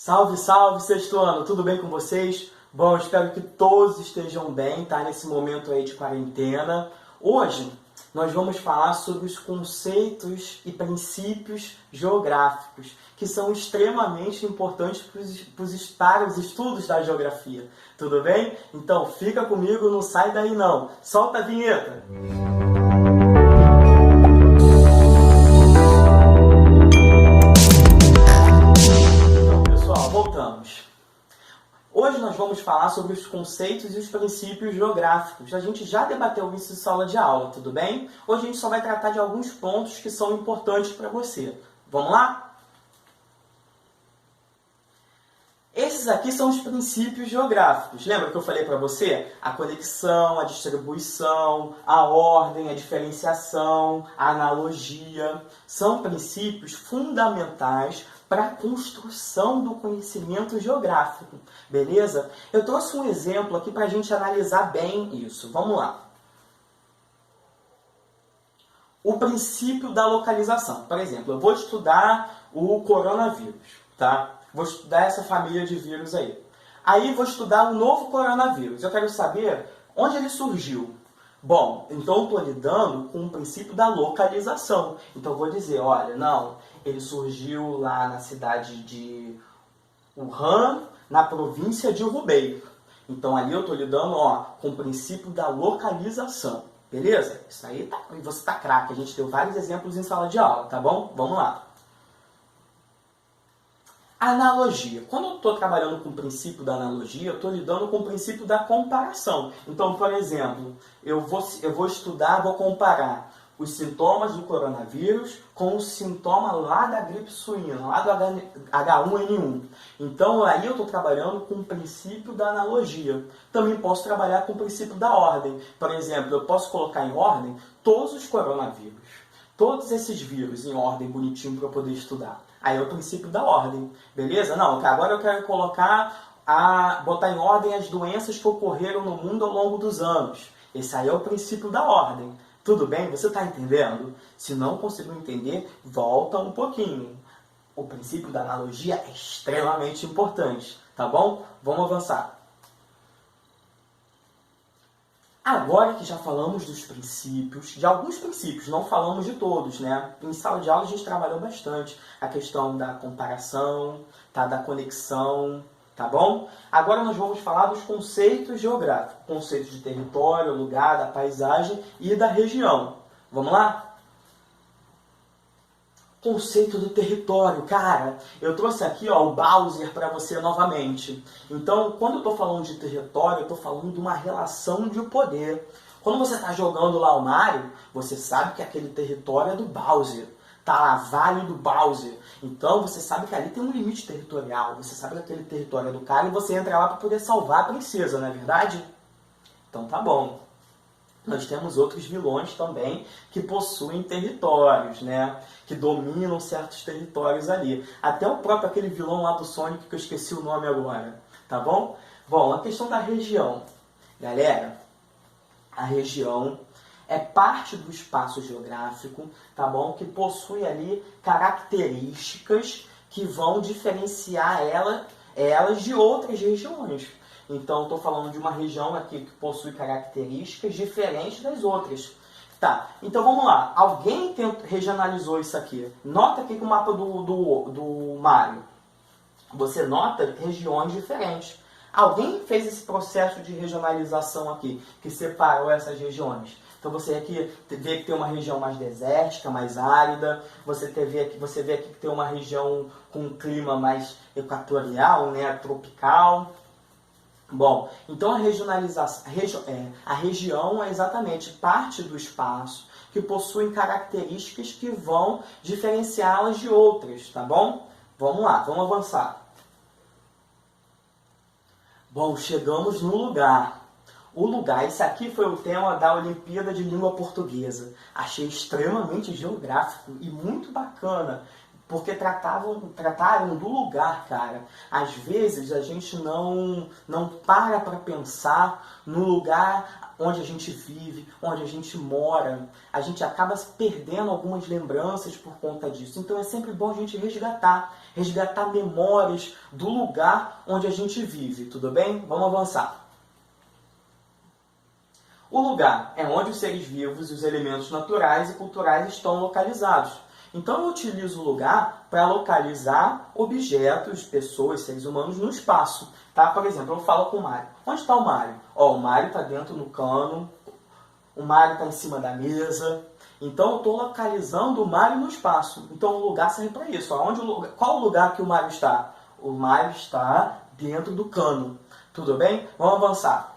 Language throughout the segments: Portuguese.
Salve, salve, sexto ano, tudo bem com vocês? Bom, espero que todos estejam bem, tá? Nesse momento aí de quarentena. Hoje nós vamos falar sobre os conceitos e princípios geográficos, que são extremamente importantes para os estudos da geografia. Tudo bem? Então fica comigo, não sai daí não. Solta a vinheta! Voltamos. Hoje nós vamos falar sobre os conceitos e os princípios geográficos. A gente já debateu isso em sala de aula, tudo bem? Hoje a gente só vai tratar de alguns pontos que são importantes para você. Vamos lá? Esses aqui são os princípios geográficos. Lembra que eu falei para você? A conexão, a distribuição, a ordem, a diferenciação, a analogia. São princípios fundamentais para a construção do conhecimento geográfico. Beleza? Eu trouxe um exemplo aqui para a gente analisar bem isso. Vamos lá. O princípio da localização. Por exemplo, eu vou estudar o coronavírus, tá? Vou estudar essa família de vírus aí. Aí vou estudar o novo coronavírus. Eu quero saber onde ele surgiu. Bom, então eu estou lidando com o princípio da localização. Então eu vou dizer, olha, não, ele surgiu lá na cidade de Wuhan, na província de Hubei. Então ali eu estou lidando com o princípio da localização. Beleza? Isso aí tá, você tá craque. A gente deu vários exemplos em sala de aula, tá bom? Vamos lá. Analogia. Quando eu estou trabalhando com o princípio da analogia, eu estou lidando com o princípio da comparação. Então, por exemplo, eu vou estudar, vou comparar os sintomas do coronavírus com o sintoma lá da gripe suína, lá do H1N1. Então, aí eu estou trabalhando com o princípio da analogia. Também posso trabalhar com o princípio da ordem. Por exemplo, eu posso colocar em ordem todos os coronavírus. Todos esses vírus em ordem bonitinho para eu poder estudar. Aí é o princípio da ordem, beleza? Não, agora eu quero botar em ordem as doenças que ocorreram no mundo ao longo dos anos. Esse aí é o princípio da ordem. Tudo bem? Você está entendendo? Se não conseguiu entender, volta um pouquinho. O princípio da analogia é extremamente importante, tá bom? Vamos avançar. Agora que já falamos dos princípios, de alguns princípios, não falamos de todos, né? Em sala de aula a gente trabalhou bastante a questão da comparação, tá? Da conexão, tá bom? Agora nós vamos falar dos conceitos geográficos, conceitos de território, lugar, da paisagem e da região. Vamos lá? Conceito do território. Cara, eu trouxe aqui o Bowser para você novamente. Então, quando eu estou falando de território, eu estou falando de uma relação de poder. Quando você está jogando lá o Mario, você sabe que aquele território é do Bowser. Tá lá, Vale do Bowser. Então, você sabe que ali tem um limite territorial. Você sabe que aquele território é do cara e você entra lá para poder salvar a princesa, não é verdade? Então, tá bom. Nós temos outros vilões também que possuem territórios, né? Que dominam certos territórios ali. Até o próprio aquele vilão lá do Sonic, que eu esqueci o nome agora, tá bom? Bom, a questão da região. Galera, a região é parte do espaço geográfico, tá bom? Que possui ali características que vão diferenciar elas de outras regiões. Então, estou falando de uma região aqui que possui características diferentes das outras. Tá, então vamos lá. Alguém regionalizou isso aqui. Nota aqui com o mapa do Mario. Você nota regiões diferentes. Alguém fez esse processo de regionalização aqui, que separou essas regiões. Então você vê que tem uma região mais desértica, mais árida. Você vê aqui que tem uma região com um clima mais equatorial, né, tropical. Bom, então a região é exatamente parte do espaço que possui características que vão diferenciá-las de outras, tá bom? Vamos lá, vamos avançar. Bom, chegamos no lugar. O lugar, esse aqui foi o tema da Olimpíada de Língua Portuguesa. Achei extremamente geográfico e muito bacana. Porque trataram do lugar, cara. Às vezes a gente não para pensar no lugar onde a gente vive, onde a gente mora. A gente acaba perdendo algumas lembranças por conta disso. Então é sempre bom a gente resgatar. resgatar memórias do lugar onde a gente vive, tudo bem? Vamos avançar. O lugar é onde os seres vivos e os elementos naturais e culturais estão localizados. Então eu utilizo o lugar para localizar objetos, pessoas, seres humanos no espaço. Tá? Por exemplo, eu falo com o Mário. Onde está o Mário? Ó, o Mário está dentro do cano, o Mário está em cima da mesa. Então eu estou localizando o Mário no espaço. Então o lugar serve para isso. Ó, qual o lugar que o Mário está? O Mário está dentro do cano. Tudo bem? Vamos avançar.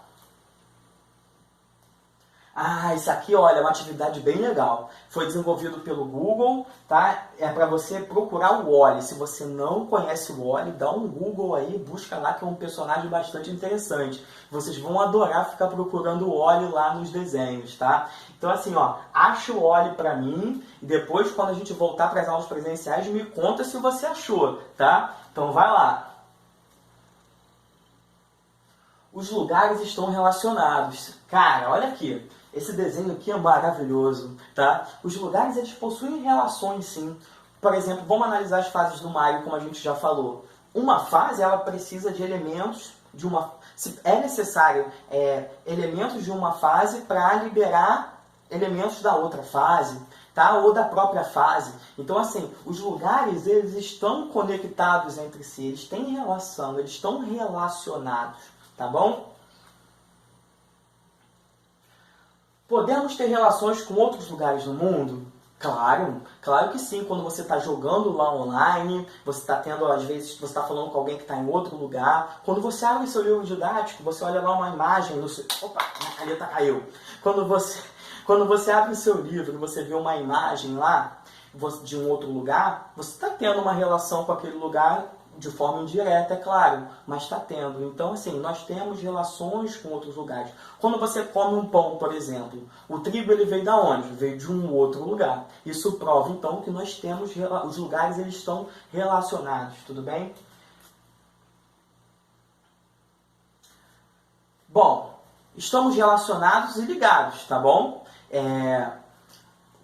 Ah, isso aqui, olha, é uma atividade bem legal. Foi desenvolvido pelo Google, tá? É para você procurar o Wall-E. Se você não conhece o Wall-E, dá um Google aí, busca lá que é um personagem bastante interessante. Vocês vão adorar ficar procurando o Wall-E lá nos desenhos, tá? Então assim, ó, acha o Wall-E para mim e depois quando a gente voltar para as aulas presenciais, me conta se você achou, tá? Então vai lá. Os lugares estão relacionados. Cara, olha aqui. Esse desenho aqui é maravilhoso, tá? Os lugares, eles possuem relações, sim. Por exemplo, vamos analisar as fases do Mario, como a gente já falou. Uma fase, ela precisa de elementos de uma... É necessário elementos de uma fase para liberar elementos da outra fase, tá? Ou da própria fase. Então, assim, os lugares, eles estão conectados entre si. Eles têm relação, eles estão relacionados, tá bom? Podemos ter relações com outros lugares no mundo? Claro, claro que sim. Quando você está jogando lá online, você está tendo, às vezes, você está falando com alguém que está em outro lugar. Quando você abre seu livro didático, você olha lá uma imagem no seu... Opa, a caneta caiu. Quando você abre o seu livro e você vê uma imagem lá de um outro lugar, você está tendo uma relação com aquele lugar de forma indireta, é claro, mas está tendo. Então, assim, nós temos relações com outros lugares. Quando você come um pão, por exemplo, o trigo ele veio da onde? Veio de um outro lugar. Isso prova, então, que nós temos, os lugares eles estão relacionados, tudo bem? Bom, estamos relacionados e ligados, tá bom?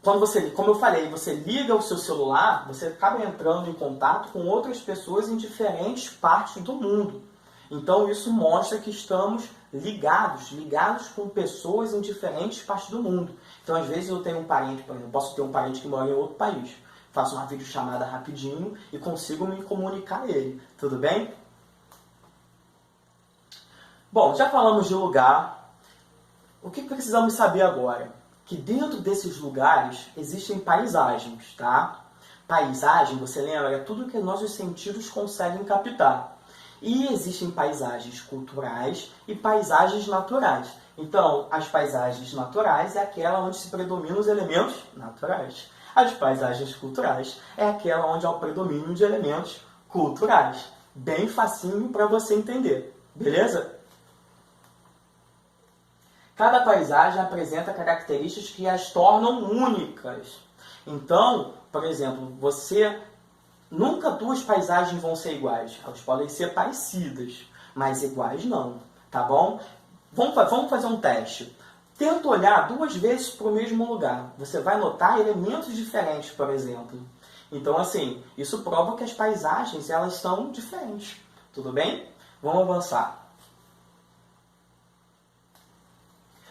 Quando você, como eu falei, você liga o seu celular, você acaba entrando em contato com outras pessoas em diferentes partes do mundo. Então isso mostra que estamos ligados com pessoas em diferentes partes do mundo. Então às vezes eu tenho um parente, por exemplo, posso ter um parente que mora em outro país. Faço uma videochamada rapidinho e consigo me comunicar a ele. Tudo bem? Bom, já falamos de lugar. O que precisamos saber agora? Que dentro desses lugares existem paisagens, tá? Paisagem, você lembra, é tudo que nossos sentidos conseguem captar. E existem paisagens culturais e paisagens naturais. Então, as paisagens naturais é aquela onde se predominam os elementos naturais. As paisagens culturais é aquela onde há o predomínio de elementos culturais. Bem facinho para você entender, beleza? Cada paisagem apresenta características que as tornam únicas. Então, por exemplo, nunca duas paisagens vão ser iguais. Elas podem ser parecidas, mas iguais não, tá bom? Vamos fazer um teste. Tenta olhar 2 vezes para o mesmo lugar. Você vai notar elementos diferentes, por exemplo. Então, assim, isso prova que as paisagens elas são diferentes. Tudo bem? Vamos avançar.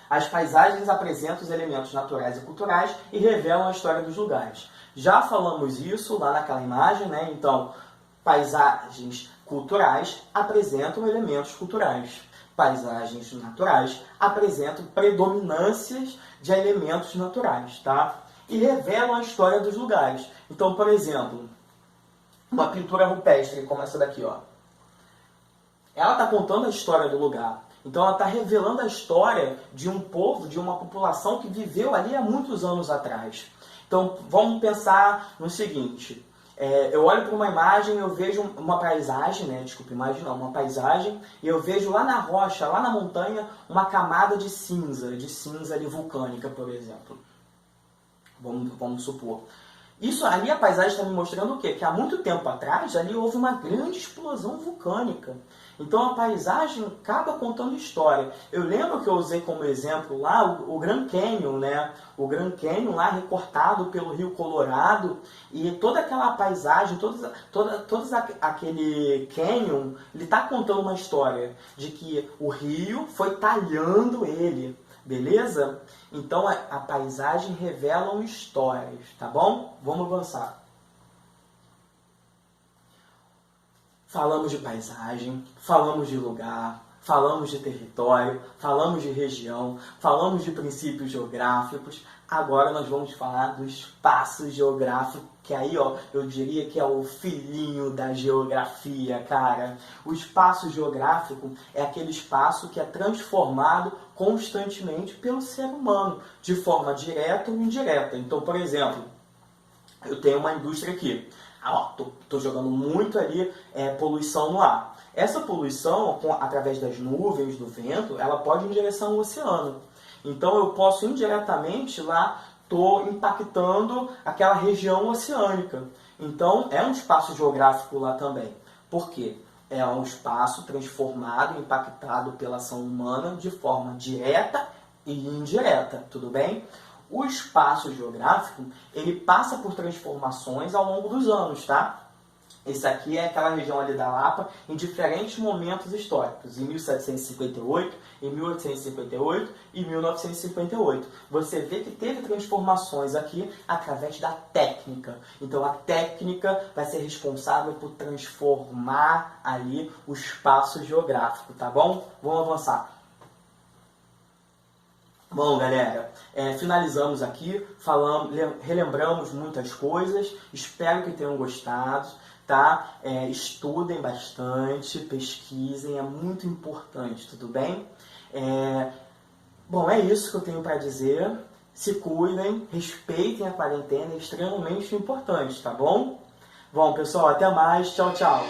As paisagens apresentam os elementos naturais e culturais e revelam a história dos lugares. Já falamos isso lá naquela imagem, né? Então, paisagens culturais apresentam elementos culturais. Paisagens naturais apresentam predominâncias de elementos naturais, tá? E revelam a história dos lugares. Então, por exemplo, uma pintura rupestre, como essa daqui, ó. Ela está contando a história do lugar. Então ela está revelando a história de um povo, de uma população que viveu ali há muitos anos atrás. Então vamos pensar no seguinte, eu olho para uma imagem, eu vejo uma paisagem, né? Desculpa, imagem não, uma paisagem, e eu vejo lá na rocha, lá na montanha, uma camada de cinza ali vulcânica, por exemplo. Vamos supor. Isso ali, a paisagem está me mostrando o quê? Que há muito tempo atrás ali houve uma grande explosão vulcânica. Então a paisagem acaba contando história. Eu lembro que eu usei como exemplo lá o Grand Canyon, né? O Grand Canyon lá recortado pelo Rio Colorado, e toda aquela paisagem, todo aquele canyon, ele está contando uma história de que o rio foi talhando ele, beleza? Então a paisagem revelam histórias, tá bom? Vamos avançar. Falamos de paisagem, falamos de lugar, falamos de território, falamos de região, falamos de princípios geográficos. Agora nós vamos falar do espaço geográfico, que aí, ó, eu diria que é o filhinho da geografia, cara. O espaço geográfico é aquele espaço que é transformado constantemente pelo ser humano, de forma direta ou indireta. Então, por exemplo, eu tenho uma indústria aqui. Tô jogando muito ali poluição no ar. Essa poluição, através das nuvens, do vento, ela pode ir em direção ao oceano. Então eu posso indiretamente lá, estou impactando aquela região oceânica. Então é um espaço geográfico lá também. Por quê? É um espaço transformado, impactado pela ação humana de forma direta e indireta, tudo bem? O espaço geográfico, ele passa por transformações ao longo dos anos, tá? Esse aqui é aquela região ali da Lapa em diferentes momentos históricos, em 1758, em 1858 e 1958. Você vê que teve transformações aqui através da técnica. Então a técnica vai ser responsável por transformar ali o espaço geográfico, tá bom? Vamos avançar. Bom, galera, finalizamos aqui, relembramos muitas coisas, espero que tenham gostado, tá? Estudem bastante, pesquisem, é muito importante, tudo bem? Bom, é isso que eu tenho para dizer, se cuidem, respeitem a quarentena, é extremamente importante, tá bom? Bom, pessoal, até mais, tchau, tchau!